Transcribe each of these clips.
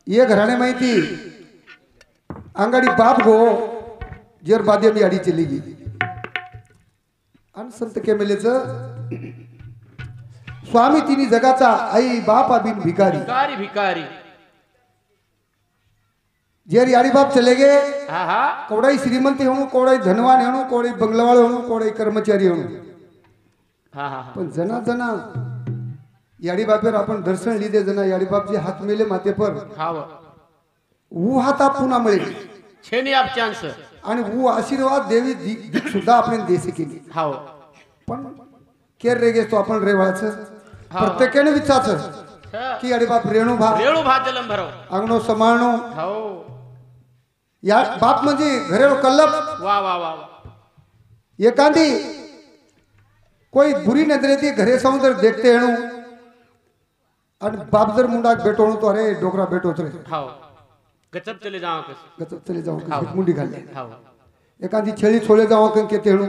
ये घराने माहिती अंगाडी बाप गो जर बादे मी आडी चली गी आणि संत केमेलेचं स्वामी तिनी जगाचा आई बाप अबिन भिकारी भिकारी भिकारी जेर याडी बाप चले गए हा हा कोड़ाई श्रीमंत होणु कोड़ाई धनवान होणु कोड़ाई बंगलावाळ होणु कोड़ाई कर्मचारी होणु हा हा पण जना जना याडी बापेर आपण दर्शन लिदे जना याडी बाप जे हात मेले माते पर हाव वो हात पुन्हा मिळेल छेनी आप चान्स आणि वो आशीर्वाद देवी दीक सुद्धा आपण देसे केली हाव पण केर रे गेस तो आपण रेवाळाचं प्रत्येकाने विचारचं की याडी बाप रेणू भा जलम भरो अंगणो समाळणो हाव या बाप म्हणजे घरेलो कल्लप वा वा वा एकांदी कोई बुरी नजरे थी घरे सौंदर देखते हेणु आणि बाप जर मुंडाक बेटो तो अरे डोकरा बेटो रे हाव गचप चले जाओ कस गचप चले जाओ मुंडी घालले हाव एकांदी छेळी छोले जाओ कन केते हेणु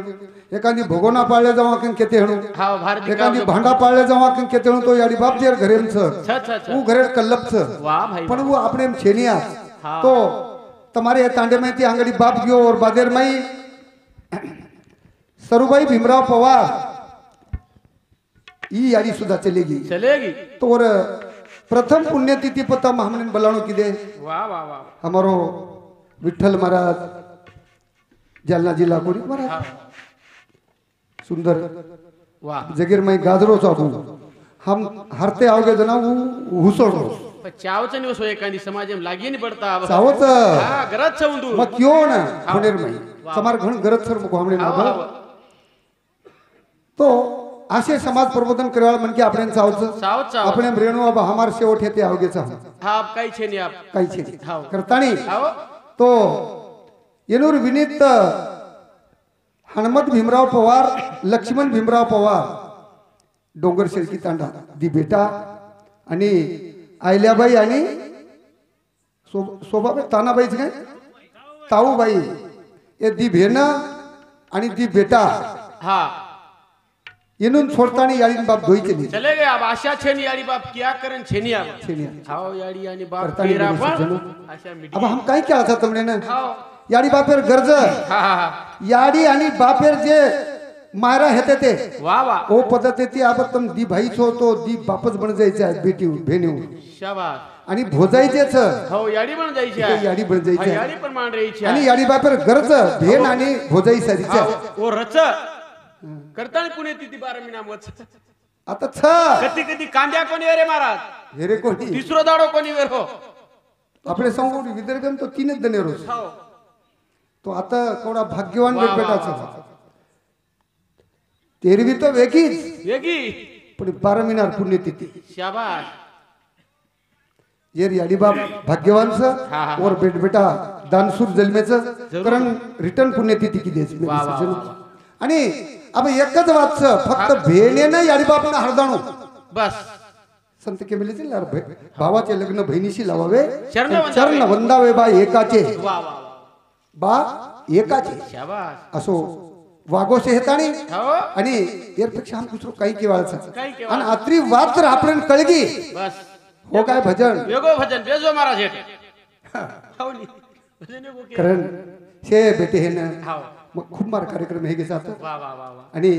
एकांदी भगोना पाळले जाओ कन केते हेणु हाव भारत एकांदी भांडा पाळले जाओ कन केते हेणु तो याडी बाप जेर घरेम छ वो घरे कल्लप छ वाह भाई पण वो अपने छेनिया तो तुम्हारे ये तांडे में थी आंगड़ी बाप गयो और बादेर मई सरुबाई भीमराव पवार ई याडी सुद्धा चलेगी तो और प्रथम पुण्यतिथि पता हमने बलाणो की दे वाह वाह वाह हमारो विठ्ठल महाराज जालना जिला कोणी महाराज सुंदर वाह जगीर मई गाजरो चाबू हम हरते आओगे जना वो हुसड़ो चावच नहीं उसो एकांदी समाज में लागी नहीं पड़ता चावच हां गरज छउंदू मग क्यों ना फनेर मई समार घण गरज सर मको हमने ना तो असे समाज प्रबोधन करेवाळ मन के आपणे चावच आपणे रेणू अब हमार शेवट हेते आवगे चा हां काही छे नहीं आप काही छे हां करतानी तो येनूर विनीत हनुमत भीमराव पवार लक्ष्मण भीमराव पवार डोंगर शेळकी तांडा दी बेटा आणि आयल्याबाई आणि सोबाबाई तानाबाईच काय ताऊबाई ये दी भेन आणि दी बेटा हां येनून छोड़तानी याडी बाप धोई चले गए अब आशा छेनी याडी बाप क्या करन छेनी अब हां याडी आणि बाप तेरा पण आशा मीटिंग अब हम काय क्या था तुमने ना हां याडी बापेर गरज याडी आणि बापेर जे मायरा हेते ते वाह वाह ओ पद्धती ती अब तुम दी भाई छो तो दी बापच बन जायचे आहे बेटी भेणू शाबास आणि भोजायचेच हो याडी बन जायची आहे याडी बन जायची याडी पण मान रहीची आणि याडी बापेर गरज भेण आणि भोजाई सारीचे ओ रच करतानी पुणे तिथी 12 महिना मच आता छ कधी कधी कांद्या कोणी रे महाराज हे रे कोणी तिसरो दाडो कोणी वे हो आपले सांगू विदर्भम तो तीनच दने रोज तो आता कोणा भाग्यवान बेटाचा तेरवी तो वेगी पण 12 महिन्यावर पुण्यतिथी शाबाश ये याडी बाप भाग्यवान स और बेटा दानसूर जन्मेचं कारण रिटर्न पुण्यतिथी की देस आणि अब एकच वाच फक्त भेणेने याडी बापना हरदाणू बस संत केमेले जिल्हा भावाचे लग्न बहिणीशी लावावे चरण वंदावे बा एकाचे वाह वाह बा एकाचे शाबास असो वागोसे हेताणी हो आणि यापेक्षा हम दुसरं काही केवाळचा काही आणि आत्री वाद तर आपण कळगी बस हो काय भजन वेगो भजन बेजो महाराज हेट हावली भजन वेगो के कारण शे बेटे हे ना हाव मग खूप मार कार्यक्रम हे घेतात वाह वाह वाह वाह आणि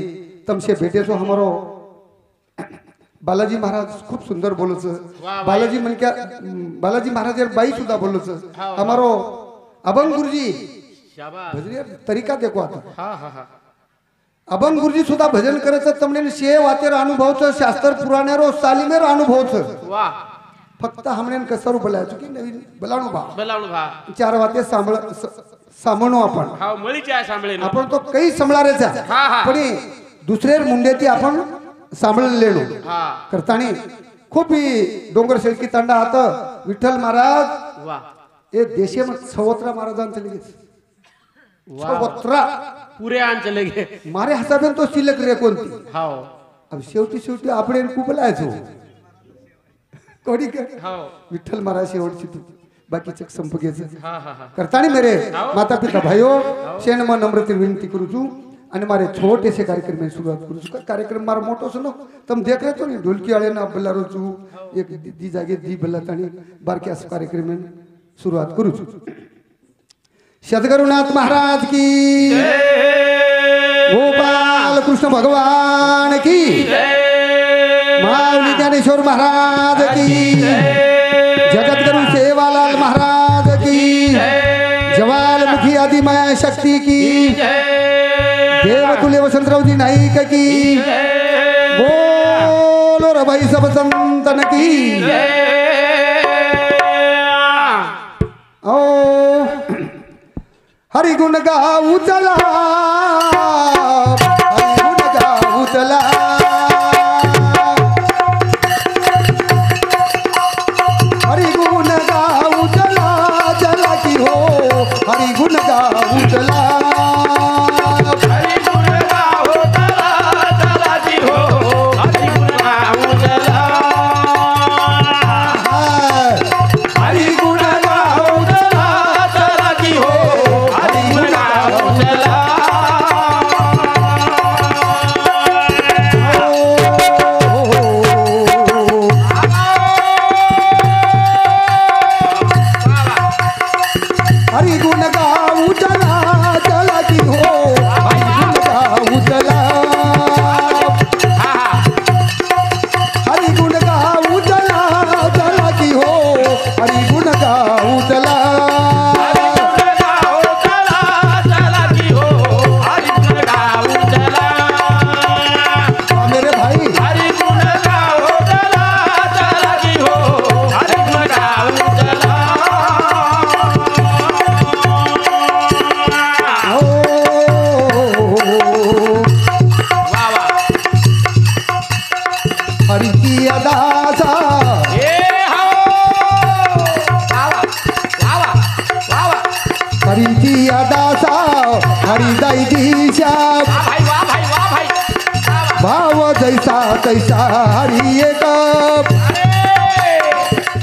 तमशे बेटे जो हमारो बालाजी महाराज खूप सुंदर बोलच बालाजी मन क्या बालाजी महाराज यार बाई सुद्धा बोलच हमारो अभंग गुरुजी शाबाश भजन तरीका देखो आता हां हां हां अभंग गुरुजी सुद्धा भजन करायचं तमने शे वातेर अनुभवचं शास्त्र पुराणेरो सालिमेर अनुभवचं वाह फक्त हमने कसर बोलायचं की नवीन बलाणू भा चार वाते सामणो आपण हाव मळीची आहे सांभळे आपण तो काही सांभाळायचा पण दुसरे मुंडे ती आपण सांभाळलेलो करतानी खूप ही डोंगर शेळकी तांडा आता विठ्ठल महाराज वाह ये देशे मग सवत्रा महाराजांचं लगेच सवत्रा पुरे आण चले गे मारे हिसाबेन तो शिल्लक रे कोणती हाव अब शेवटी आपण खूप लायचो कोणी हाव विठ्ठल महाराज शेवटची तू बाकीचे संपर्क हां हां हां करतानी मेरे माता पिता भाइयों शेण म नम्रते विनंती करू छू અને મારે छोटे से कार्यक्रम में शुरुआत करूँ છું कार्यक्रम मारो मोटो सुनो तुम देख रहे हो नहीं ढोलकी वाले ना बल्लारो छू एक दी जागे दी बल्लातानी बारके अस कार्यक्रम में शुरुआत करूँ છું सद्गुरुनाथ महाराज की गोपाल कृष्ण भगवान की महावली ज्ञानेश्वर महाराज की जगत गुरु सेवालाल महाराज की ज्वालामुखी आदि माया शक्ति की देवतुल्य वसंतराव जी नाईक की बोलो रे भाई सब संतन की ओ हरि गुण गाऊ चला हरि गुण गाऊ चला हरि गुण गाऊ चला चला की हो हरि गुण गाऊ चला भाव जैसा तैसा हरि एक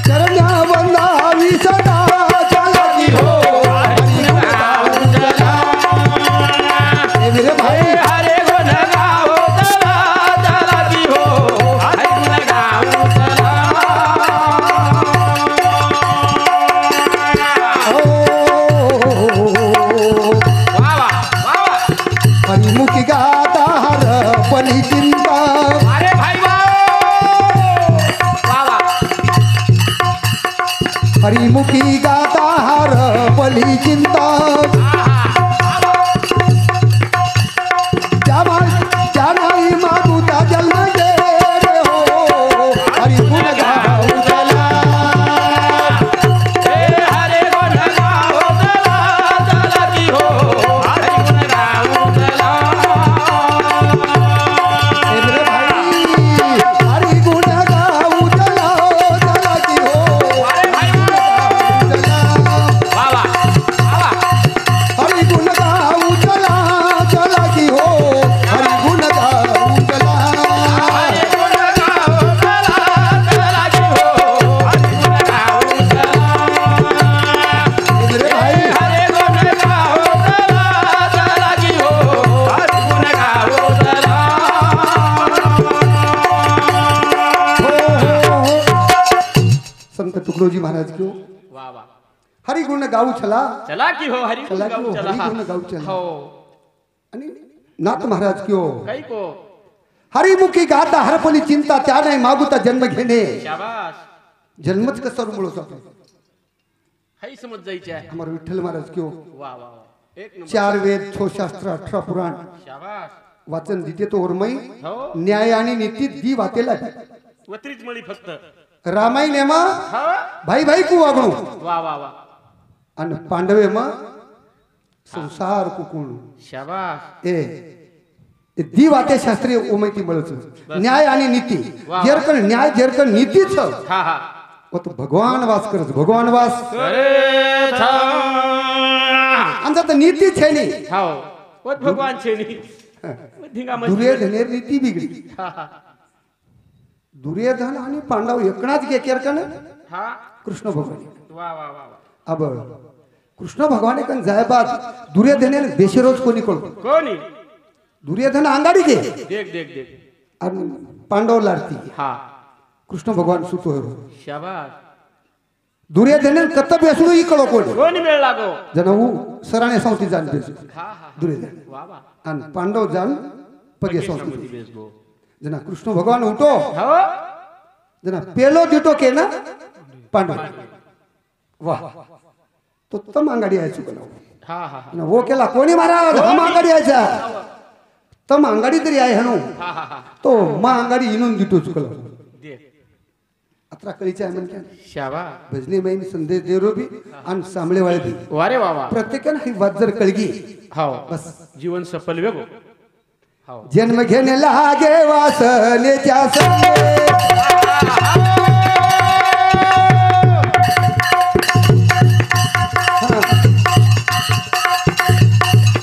चरण्या वंदावी सदा चला की हो हरि गुण गाओ चला मेरे भाई हरे गुण गाओ चला चला की हो हरि गुण गाओ चला हरिमुखी गाता हर पली चिंता अरे भाई हरिमुखी गाता हर पली चिंता क्या नहीं मागू त्या जन्म दे हो हरि गुण गाओ चला हरे गुण गाओ चला चला की हो हरि गुण गाओ चला हरि गुण गाओ चला चला की हो हरि गुण गाओ चला चला की हो हरि गुण गाओ चला मेरे भाई हरे गुण गाओ चला चला की हो हरि गुण गाओ चला संत तुकडोजी महाराज को वाह वाह हरि गुण गाऊ चला चला की हो हरि गुण चला गाऊ की हो, चला हरि गुण गाऊ चला. हो आणि नाथ महाराज क्यों काही को हरिमुखी गाता हरपली चिंता त्या नाही मागुता जन्म घेणे शाबास जन्मच कसा मुळे जातो हाई समज जायची आहे हमारे विठ्ठल महाराज क्यों वाह वाह वाह एक नंबर 4 वेद 6 शास्त्र 18 पुराण शाबास वाचन दिते तो ओरमई हो न्याय आणि नीती दी वातेला वत्रीच मळी फक्त रामायण एमा हा भाई भाई को वागणू वाह वाह वाह आणि पांडवे मा संसार कुकुण शाबास ए दी वाते शास्त्रीय ओमैती मिळच न्याय आणि नीती वाह. जेरकण न्याय जेरकण नीतीच हा हा वो तो भगवान वास करत भगवान वास अरे था आमचा तर नीती छे नी हाओ वत भगवान छे नी धिंगा मस्ती दुर्योधनेर नीती बिगडी हा हा दुर्योधन आणि पांडव एकणाच केरकण हा कृष्ण भगवान वाह वाह वाह वाह अब कृष्ण भगवान कन जायबाद दुर्योधनेर देशरोज कोणी कळतो कोणी दुर्योधन अंगाडी घे देख देख देख आणि पांडव लारती हा कृष्ण भगवान सुतो शाबास दुर्योधन कत बेसणू इकडो कोण कोणी वेळ लागो जण सराणे सावती जाण बेसू हा हा दुर्योधन वा वा आणि पांडव जाण पगे सावती समधी बेस गो जना कृष्ण भगवान उठो हो जना पेलो दिटो के ना पांडव वाह तो तम अंगाडी आहे चुकलो हा हा हा वो केला कोणी महाराज हम अंगाडी यायचा तम अंगाडी तरी आहे हणू हा हा हा तो मा अंगाडी इनून दिटो चुकलो देख अत्रा कळीचे आहे म्हणक्या शाबास भजनी मैन संदेश देरो बी आणि सामळे वाळे बी वारे वा वा प्रत्येकानं ही वाद जर कळगी हो बस जीवन सफल वेगो हो जन्म घेणे लागे वासनेच्या संगे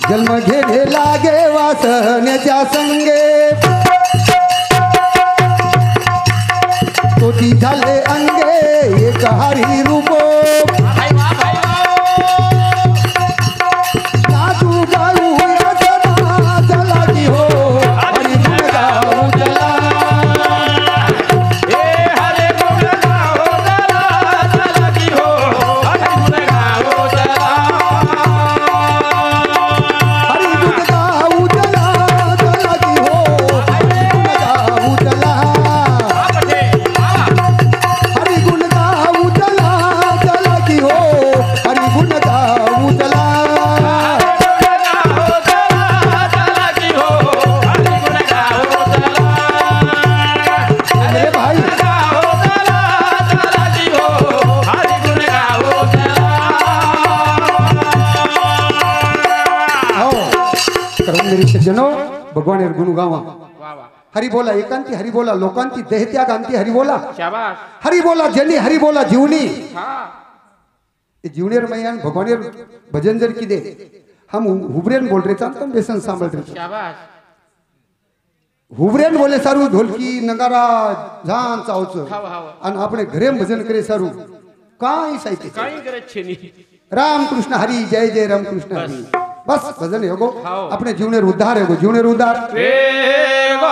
जन्म घेणे लागे वासनेच्या संगे तोती झाले अंगे एक हरी रूपो नाचू गाऊ रचना चला की हो हरी गुण गाऊ चला ए हरे गुण गाओ चला चला की हो हरे गुण गाओ चला हरी गुण गाऊ चला चला की हो हरी गुण गाऊ चला आपटे हरी गुण गाऊ चला चला की हो हरी गुण गाऊ चला गाओ चला चला की हो हरे गुण गाओ चला अरे भाई गाओ चला चला की हो हरे गुण गाओ चला हो करून मेरी सज्जनो भगवान एर गुण गावा वा वा हरी बोला एकांती हरी बोला लोकांती देहत्याग अंती हरी बोला शाबास हरी बोला जनी हरी बोला जीवनी हा ये जीवनेर मैयान भगवानेर भजन जर की दे हम हुबरेन बोल रहे चालतो बेसन सांभळ रे शाबास हुबरेन बोले सारू ढोलकी नगारा झान चावच हाव हाव आणि આપણે ઘરે ભજન કરે સારું કાઈ સાહિત્ય काही करत छे नी राम कृष्ण हरी जय जय राम कृष्ण हरी बस भजन हेगो हाव. આપણે जीवनेर उद्धार हेगो जीवनेर उद्धार वेगो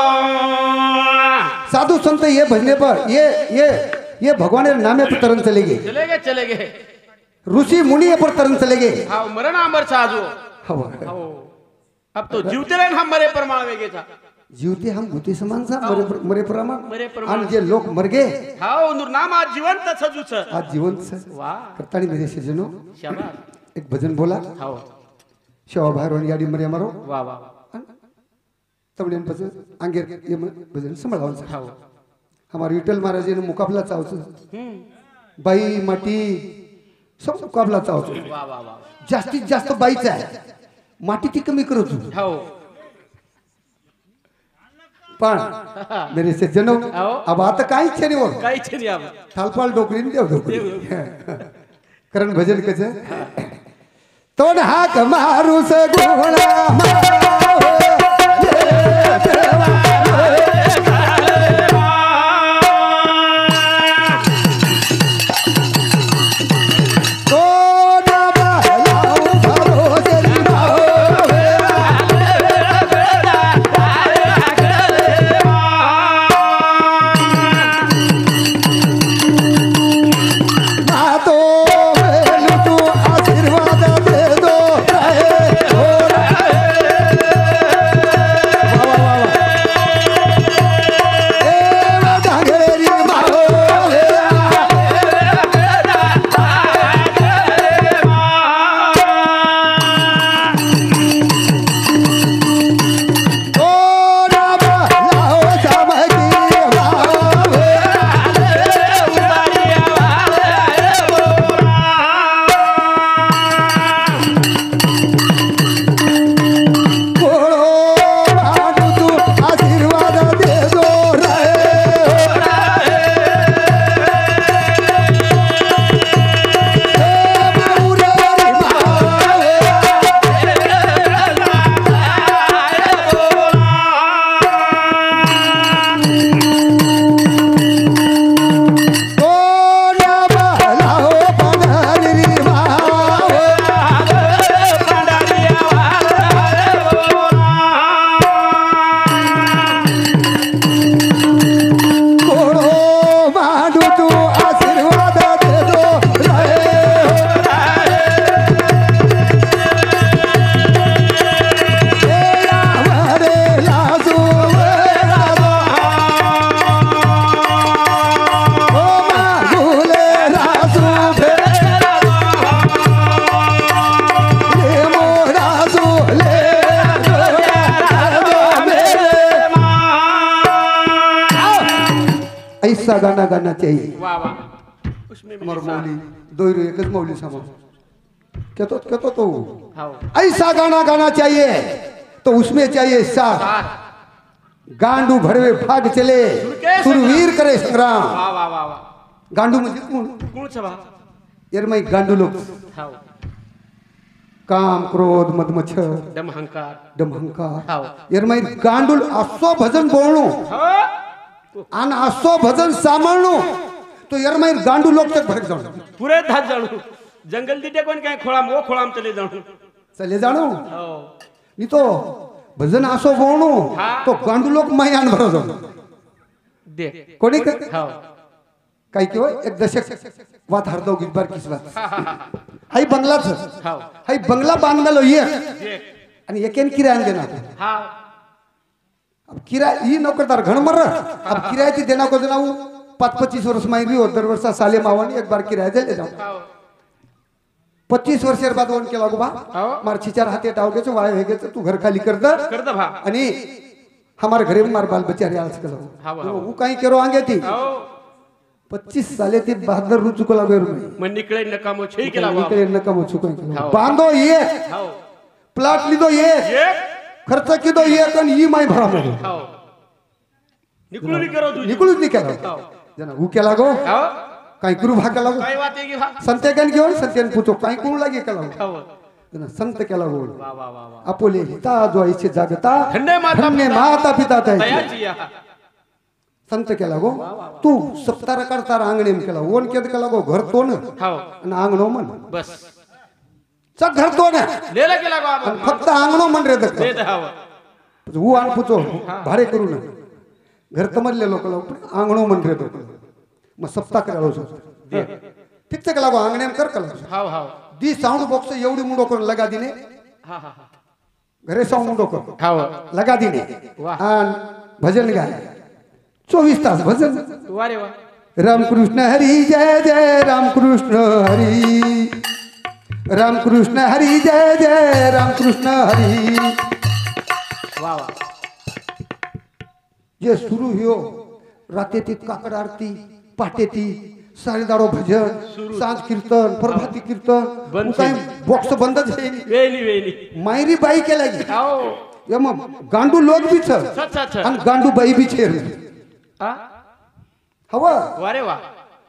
साधु संत ये भजने पर ये भगवानेर नामे पर तरन चले गए चले गए ऋषि मुनि ये पर तरन चले गए हाव मरण आंबर साजो हवा हाव अब तो जीवते रहेन हम मरे प्रमाण वेगे था जीवते हम भूते समान सा मरे प्रमाण मरे प्रमाण. आणि जे लोक मर गए हाव नूर नाम आज जिवंत सजूच आज जिवंत से वा करतानी मेरे सज्जनों शाबास एक भजन बोला हाव शेवा बाहेर वाली गाडी मरे मारो वा वा तमडेन पछ आंगेर ये भजन संभाळावं हाव हमारे विठ्ठल महाराज ने मुकाबला चावच बाई माटी सब मुकाबला चावच वा वा वा जास्तीत जास्त बाईचा आहे माटी ती कमी करत होती हाव पण मेरे सज्जनों आओ. अब आता काहीच छे नाही काही छे नी आव थालपाल डोकरीन देव डोकरी कारण भजन कसं तोड हाक मारूस गुणा आशीर्वाद दे दो ऐसा गाना गाना चाहिए। वाह वाह, उसमें भी हमारा सा- मौली दो ही एक मौली सामा कहतो तो हाँ ऐसा गाना गाना चाहिए तो उसमें चाहिए साथ साथ। गांडू भड़वे भाग चले के सुरवीर करे संग्राम। वाह वाह वाह वाह, गांडू म्हणजे कोण कोण छबा यार मैं गांडू लोग हाँ काम क्रोध मद मच्छर दम हंकार डमहंकार हाँ यार मैं गांडू असो भजन बोलणो हाँ आणि असो भजन सांभाळणो तो यार मैं गांडू लोग तक भड़क जाऊं पुरे धात जाणू जंगल दिटे कोण काय खोळाम वो खोळाम चले जाणू चले जाणो हो नी तो भजन असो बोलणो हाँ. तो गांडू लोग मैं आन भरो जाऊं देख कोणी का हो काय की होय एक दशक वात हरदो गिरबार किस बात हा हा हा हाई बंगलाच हो हाई बंगला बांधलो ये देख आणि एकेन किराया देना हा अब किराया ही नौकरदार घण मर अब किराया ती देना को देना 5-25 वर्ष मांगी हो दर वर्षा साले मावानी एक बार किराया दे ले जाओ हो 25 वर्ष बाद वन के लागू बा हो. मार छिचार हाथे टावगे छो वाय हेगे तू घर खाली कर दे कर दे भा आणि हमारे घरे में मार बाल बच्चा रियाज करो हाँ, हाँ. वो काई करो आगे थी हो 25 साले ती 72 रु चुको लागो में मन निकळे नकामो छई केला बाबा निकले न कमो चुको हाँ. बांधो ये हो प्लॉट लीदो ये ये खर्च कीदो ये कन ई माई भरा में हो निकळू नी करो तू निकलूच नहीं केला हो जना ऊ केला गो हो काई गुरु भा केला गो काय बात आहे की भा संतेकन घेऊन संतेन पूछो काई कोण लागे केला गो हो जना संत केला गो वाह वाह वाह वाह आपोले हिता जो ऐसे जागता धन्य माता धन्य पिता. माता पिता तय तयाची या संत केला गो तू सप्तार करता आंगणे केला ओन केद केला गो घर तो न हो आणि आंगणो मन बस सग घर तो न लेला केला गो आपण फक्त आंगणो मन रे दक दे दहाव ऊ आण पूछो भाडे करू न घर तमरले लोक आंगणो मन रे दक मग सप्ता करालो छो ठीक से केला गो आंगणे कर कला हाव हाव दी साउंड बॉक्स एवढी मुंडो करून लगा दिने हा हा हा घरे साउंड मुंडो कर हाव लगा दिने वाह. आणि भजन गाय 24 तास भजन वारे वा रामकृष्ण हरी जय जय रामकृष्ण हरी रामकृष्ण हरी जय जय रामकृष्ण हरी वा वा जे सुरू हो राते ती काकड आरती पहाटे ती साडेदाडो भजन सांज कीर्तन प्रभाती कीर्तन बंद काय बॉक्स बंद झाली वेली वेली मायरी बाई केला गी हाव या मग गांडू लोक बी छ सच सच आणि गांडू बाई बी छेर हा हवा वारे वा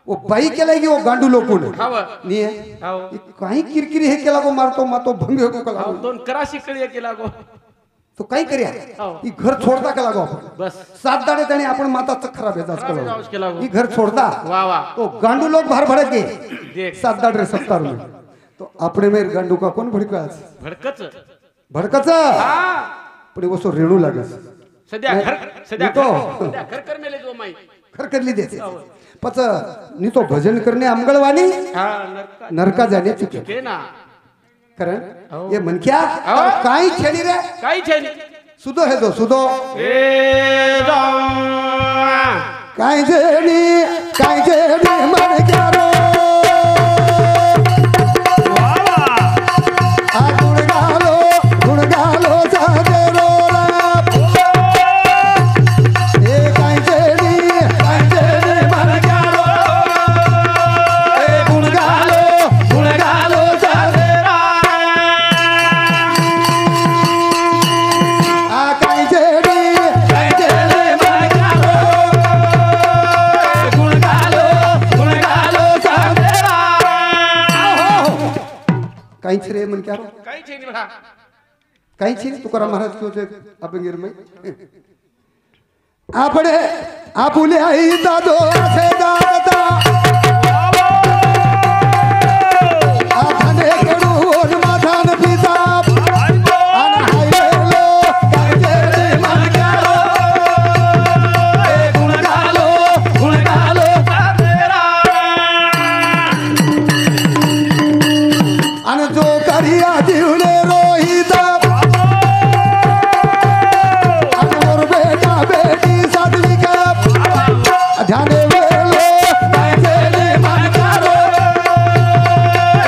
वो बाई केला गी वो गांडू लोकून हाव नी हाव काही किरकिरी हे केला गो मारतो मातो भंग हो कला हाव दोन कराशी कळी केला गो तो काही करिया हाव ही घर छोडता केला गो आपण बस 7 दाडे त्याने आपण माताच खराब येतात खराब येताच केला गो. ही घर छोडता वा वा तो गांडू लोग बाहर भड़के देख 7 दाडे 70 में तो अपने में गांडू का कौन भड़काच भडकच भड़कच हा पण वो सो रेणू लागस सध्या घर सध्या मी तो सध्या घर कर मेले जो माई खर करली देते पच नी तो भजन करने अमगळवाणी हा नरका नरका जाने चुके के ना कारण ये मन क्या हो. काही छेली रे काही छे सुदो है दो सुदो ए राम काय जेणी मन क्या रो आ गुण गालो जागे रो ए काय जेणी मन क्या रो ए गुण गालो जागे आ काय जेणी मन क्या रो गुण गालो जागे काहीच रे मन क्या रो काही छे नी बा काहीच नाही तुकाराम महाराज किंवा अभंगीर मै आपणे आपुले आई दादो असे दादा आधाने कडून माधान पिता आणि हायलो कायजे रे मन गालो ए गुण गालो आणि जो करिया जीवले रोहित और बेटा बेटी साधवी का ध्यान वेलो कायजे मन गालो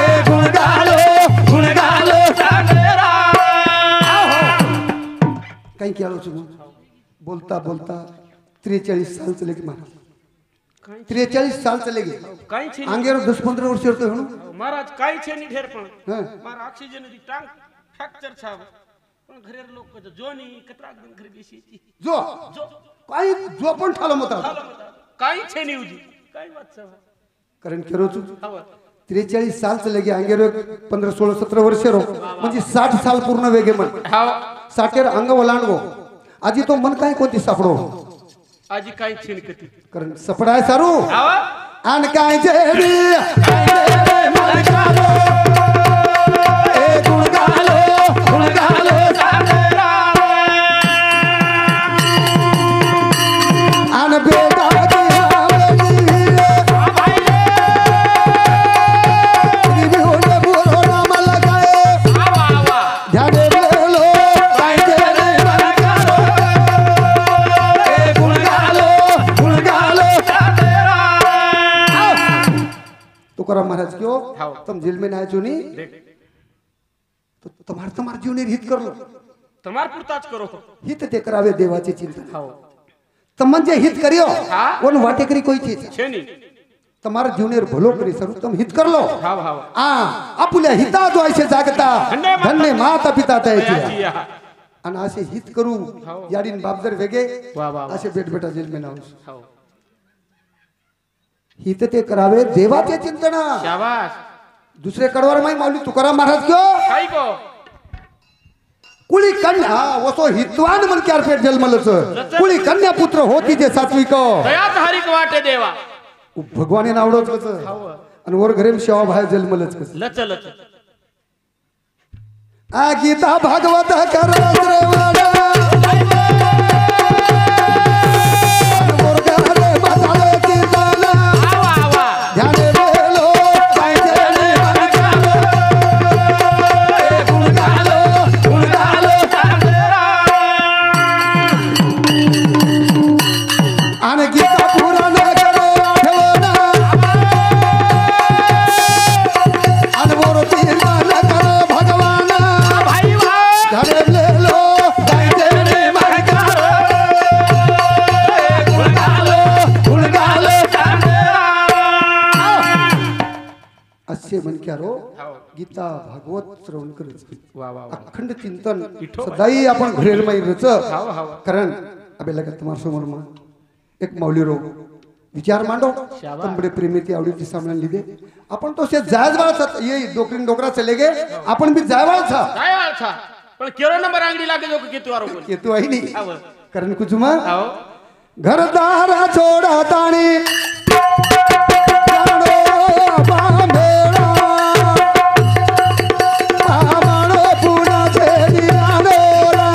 ए गुण गालो काही केलो छु बोलता बोलता 43 साल चले की महाराज 43 साल चले गए કાઈ છે आंगेरो 10-15 वर्ष तो हणु મહારાજ કાઈ છે ની ઢેર પણ हां મારા ઓક્સિજન દી ટાંક ફ્રેક્ચર છાવ પણ ઘરે લોક કહે જો ની કતરાક દિન ઘરે બેસી હતી जो જો काई जो पण ठालो मता કાઈ છે ની ઉજી કાઈ વાત છે कारण केरो छु હવે 43 साल चले गए आंगेरो 15-16-17 वर्ष रो म्हणजे 60 साल पूर्ण वेगे मन હા 60 अंग ओलांडगो आजी तो मन काय कोणती सापडो આજી કાઈ છે ની કતી कारण सपडाय सारू આવા आन काय जेबी मन कालो ए गुण गालो सागरा आन बेटा तुकाराम महाराज क्यों तुम जेल में ना चुनी तो तुम्हार जीवने हित कर लो તમાર પૂરતા જ કરો हित ते करावे देवाचे चिंतन હાવ तमन जे हित करियो हाँ। कोण वाटे करी कोई थी છે ની तुम्हार जीवनेर भलो करी सर तुम हित कर लो હાવ હાવ आ आपुल्या हिता जो ऐसे जागता धन्य माता पिता દયાજી, तयाची હા. आणि असे हित करू हाव. याडीन बापदर वेगे वा वा वा. असे बेट बेटा जेल में नाव હાવ हित ते करावे देवाचे चिंतन શાબાશ दुसरे कडवार माई माऊली तुकाराम महाराज क्यों કાઈ કો कुळी कन्या वसो हितवान मन क्यार पेट जन्मलच कुळी कन्या पुत्र होती जे सात्विक દયા હરિક વાટે દેવા भगवाने नावडोच कस હાવ आणि वर घरेम सेवा भाय जन्मलच कस લચ લચ आ गीता भागवत कर श्रवण मुर्गारे बसाळे कीर्तन આવા આવા ध्याने बेलो पाहिजे गुण गालो आणि गीता पुराण करे आठवण आणि मूर्ती मान कर भगवान ભાઈ વા ध्याने बेलो पाहिजे असे म्हण क्यारो હાવ गीता भागवत श्रवण करच વા વા વા अखंड चिंतन इठो सदाई आपण घरेल माई रच હાવ હાવ कारण अबे लगत तुम्हार समोर मा एक माऊली रो विचार मांडो शाबाश. तंबडे प्रेमीती आवडीची सामना लिदे आपण तो से जायज वाळ ये डोकरीन डोकरा चले गे आपण भी जायवाळ था કાઈ વાત છે પણ કેરો નંબર આંગળી લાગે જો કે કેતુ વારો બોલ ये तू आई नहीं હાવ कारण कुजुमा હાવ घरदारा छोड़ा ताणी ताणो बांधेला आमाणो पुना छे दियाणोला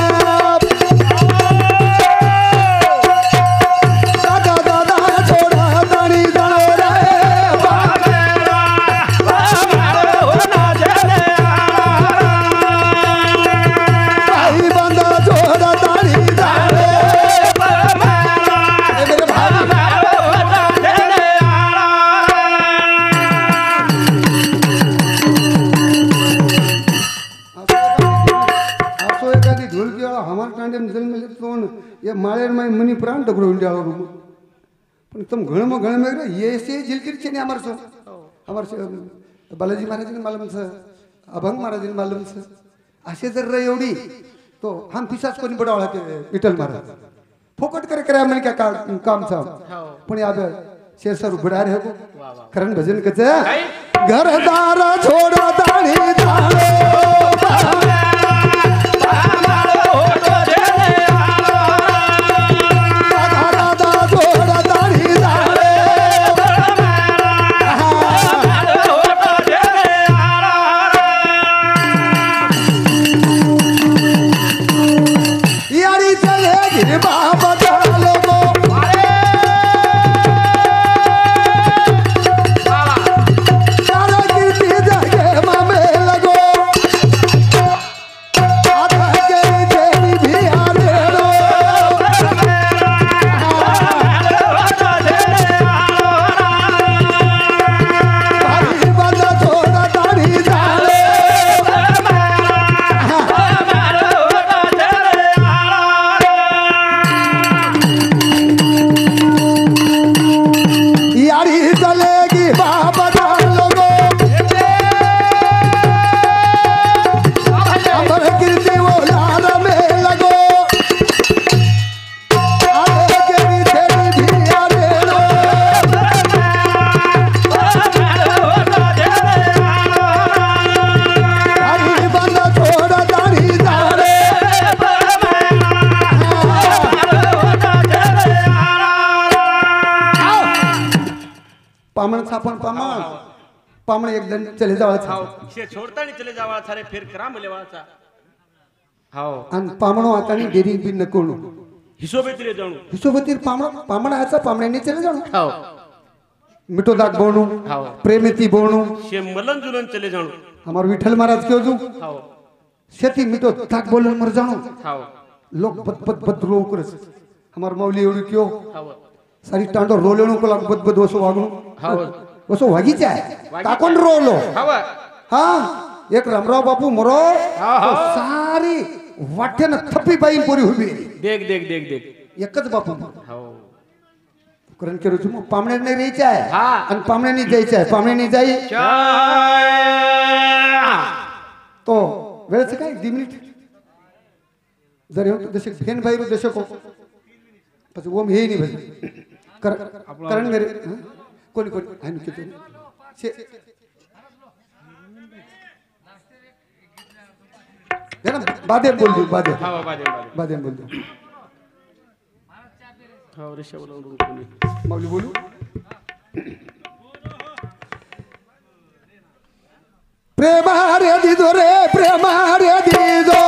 दादा दादा छोड़ा ताणी जाणो रे बांधेला आमाणो पुना छे भाई बंदा छोड़ा ताणी जाणो मेरे भाई असो एखादी ढोलकी हमार टांडे जन्म तोंड ये माळेर माई मनी प्राण टकरो इंडियाळो रूम पण तुम घण में ये से जिलकिर छे ने हमार सो हमार से बालाजी महाराज ने मालूम छ अभंग महाराज ने मालूम छ असे जर रे एवढी तो हम पिसाच कोणी बडावळा ते विठ्ठल महाराज फोकट करे करे मन क्या काम था હાવ पण याद शेरसर उबड़ा रहे को वा वा करण भजन कच કાઈ घरदार छोड़ो ताणी जानो दादा दादा छोड़ो ताणी जानो यारी चलेगी बाबा डालो को આવા तारा कीर्ति जगे मामेला पामण छापण पामण पामण एक दिन चले जावा हाओ शे छोड़ता नहीं चले जावा थारे फिर करा मिले वाचा हाओ आणि पामणो आता नी डेरी बी नकोणो हिशोबेतीरे जाणू हिशोबतीर पामण आचा पामण्याने चले जाणो हाओ मिठो दाग बोणू हाओ प्रेमिती बोणू शे मलन जुलन चले जाणू हमार विठल महाराज क्यों जू हाओ शेती मिठो दाग बोलन मर जाणो हाओ लोक बद बद बद रो करस हमार मौली एवढी क्यों हाओ सारी टांडो रोलेणू को लाग बद बद वसो वागणू हाओ वसो वागीच आहे काकोण रोलो हाओ हा एक रामराव बापू मरो हाँ, तो हाँ। सारी वाट्यानं थप्पी बाई पुरी उभी देख देख देख देख एकच बापू हाओ करण केरो मग पामण्याने नाही यायचं आहे हा आणि पामण्याने जायचं आहे पामण्याने जाई तो वेळेचं काय 2 मिनिट जर येऊ तो दशक फेन बाहेर दशक हो પછી ઓમ હે નહીં ભાઈ કરણ મેરે કોની કોની આનું કીધું છે જરા બાદે બોલ દઉં બાદે हाओ બાદે બોલ દઉં हाओ ऋषभ बोलून माऊली बोलू प्रेमारे दिदो रे प्रेमारे दिदो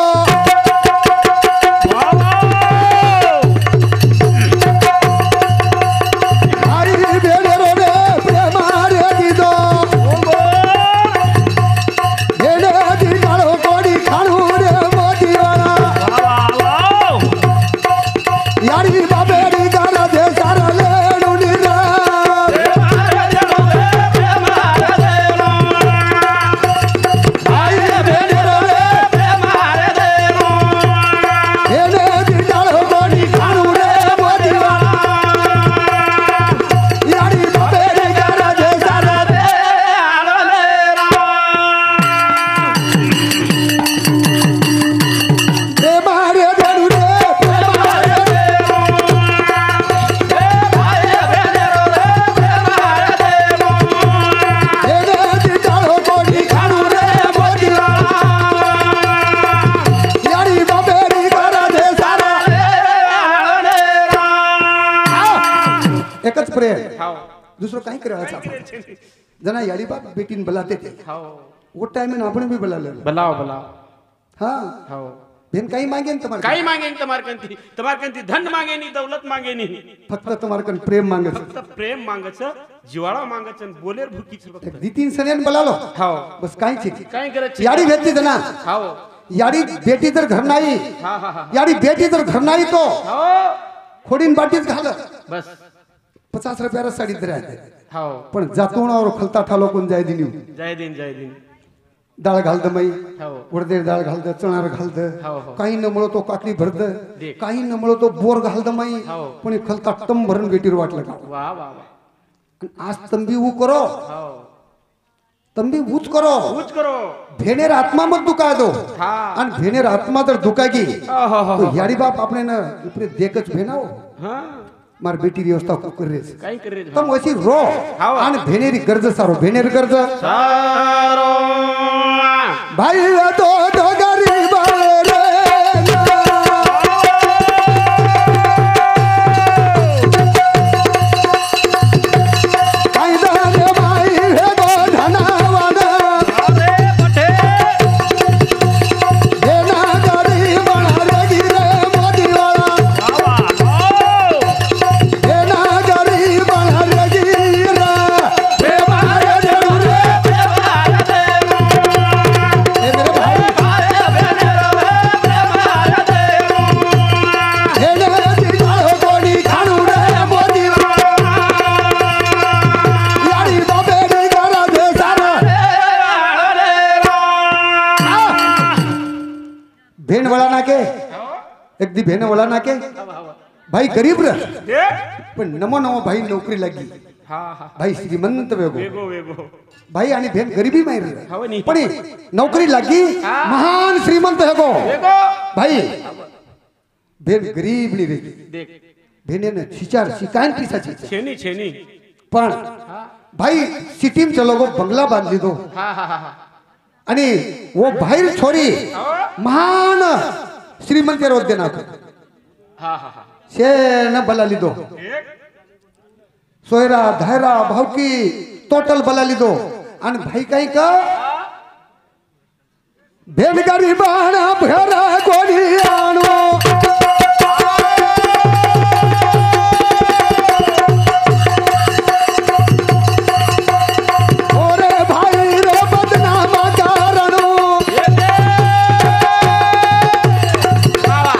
एकच प्रेम हाओ दुसरं काही करायचं आपण जना याडी बाप बेटीन बलाते थे हाओ वो टाइम में आपण भी बलाले बलाओ बलाओ हाँ हाओ बेन काही मांगे तुम्हारे काही मांगे तुम्हार कंती धन मांगे नहीं दौलत मांगे नहीं फक्त तुम्हारे कन प्रेम मांगे फक्त प्रेम मांगच जिवाळा मांगच बोलेर भुकीच फक्त दी 3 सनेन बलालो हाओ बस काही छे काय करत याडी भेटती जना हाओ याडी बेटी जर घर नाही हा हा हा याडी बेटी जर घर नाही तो हाओ खोडीन बाटीच घाल बस 50 रुपयाला साडी राहते हाओ पण जातोणावर खलता ठालो कोण जाय दिनी जय दिन डाळ घालद मई हाओ उडदेर डाळ घालद चणार घालद हाओ हो काही न मळो तो काकडी भरद देख. काही न मळो तो बोर घालद मई हाओ पण खलता टम भरून बेटीर वाटलं का वाह वाह वाह आज तंबी ऊ करो हाओ तंबी ऊच करो कुछ करो भेनेर आत्मा मत दुखा दो हा आणि भेनेर आत्मा जर दुखागी हो हो तो याडी बाप आपने न उपरे देखच भेनाओ हाँ मार बेटी व्यवस्था कर रे काय कर रे तम वशी रो हाओ. आणि भेनेरी गरज सारो भेनेर गरज सारो भाई तो गरीब रे भेन वळा नाके एक दी भेन वळा नाके भाई गरीब र पण नमो नमो भाई नोकरी लागी हा हा भाई श्रीमंत वेगो वेगो वेगो भाई आणि भेन गरीबी माहिर हवं नाही पण नोकरी लागी महान श्रीमंत हेगो वेगो भाई भेन गरीब नी रे देख भेनेने शिचार शिकायन पिसाची छेनी छेनी पण भाई सिटीम चलो गो बंगला बांधली दो हा हा हा आणि वो बाहेर छोरी महान श्रीमंत रोज देना हा हा हा शेन बला लिदो सोयरा धायरा भावकी टोटल बला लिदो आणि भाई काही का भेन गरीबान भरा कोणी आणो ओरे भाई रे बदनाम कारणो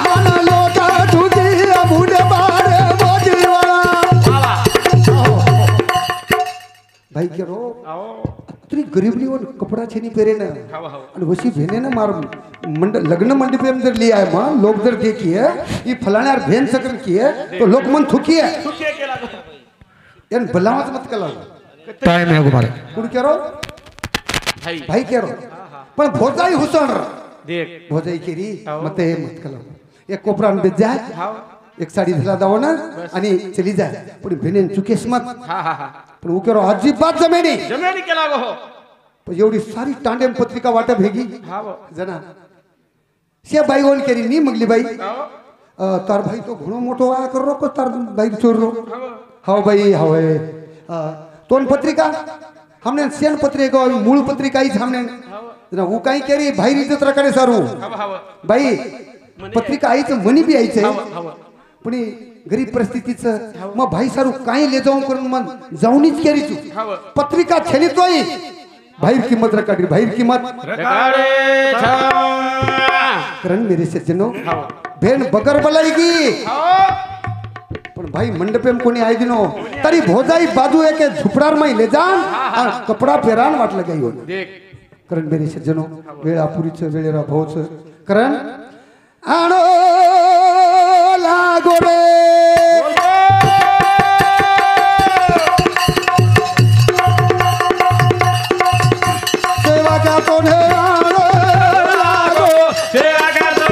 मन लोका तुझी बुडे बारे मोदीवाळा भाई के रो तुरी गरीबली वन कपड़ा छेनी पेरे ना आणि वशी भेने ना मार लग्न मंडप में जर लिया है मां लोग जर देखिए ये फलाने भेन सकन की है तो लोग मन थुकी है यान बलावत मत कला टाइम है गुमारे कुड केरो भाई केरो पण भोजाई हुसन देख भोजाई केरी मते मत कला एक कोपरा में जाए एक साडी धला दाव ना आणि चली जाए पण भेने चुकेस मत पण वो केरो अजिबात जमेनी केला गो पण एवढी सारी टांडेम पत्रिका वाटा भेगी जना से बाई ओन केरी नी मगली बाई तार भाई तो घणो मोठो वाया कर रो को तार भाई चोर रो हाव भाई हाव तोन पत्रिका हमने सेन पत्रिका मूळ पत्रिका ही हमने जना वो काही केरी भाई इज्जत रकाने सारू भाई पत्रिका आईच मनी बी आईच पण गरीब परिस्थितीचं मग भाई सारू काही ले जाऊन करून मग जाऊनच केरी तू पत्रिका छेलितोय भाईर किंमत रकाडी भाईर किंमत करण मेरे सज्जनो भेन बगर बलाईगी पण भाई मंडपेम कोणी आई दिनो तरी भोजाई बाजू एक झुपडार में ले जान कपड़ा पेरान वाटलं गई हो करण मेरे सज्जनो वेळा पुरीच वेळेरा भाऊच करण आणो लागो रे सेवा का तोने आणो लागो सेवा करतो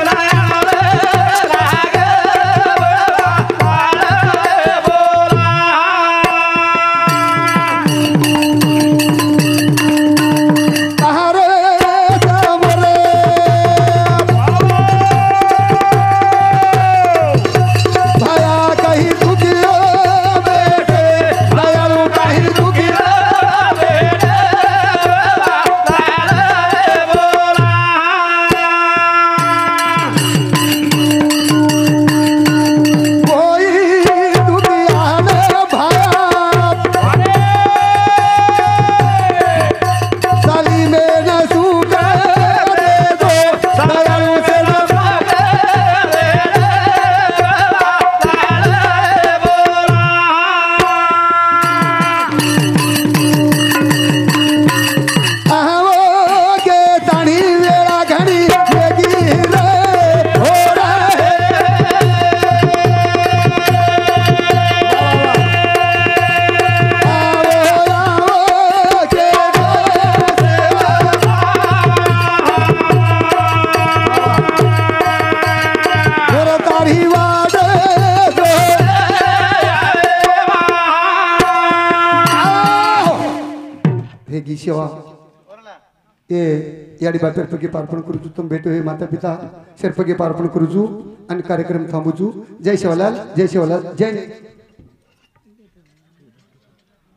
सेवा ए याडी बापेर पगे पार्पण करूचू तुम भेटो हे माता पिता शेरपगे पार्पण करूचू आणि कार्यक्रम थांबूचू जय शिवलाल जय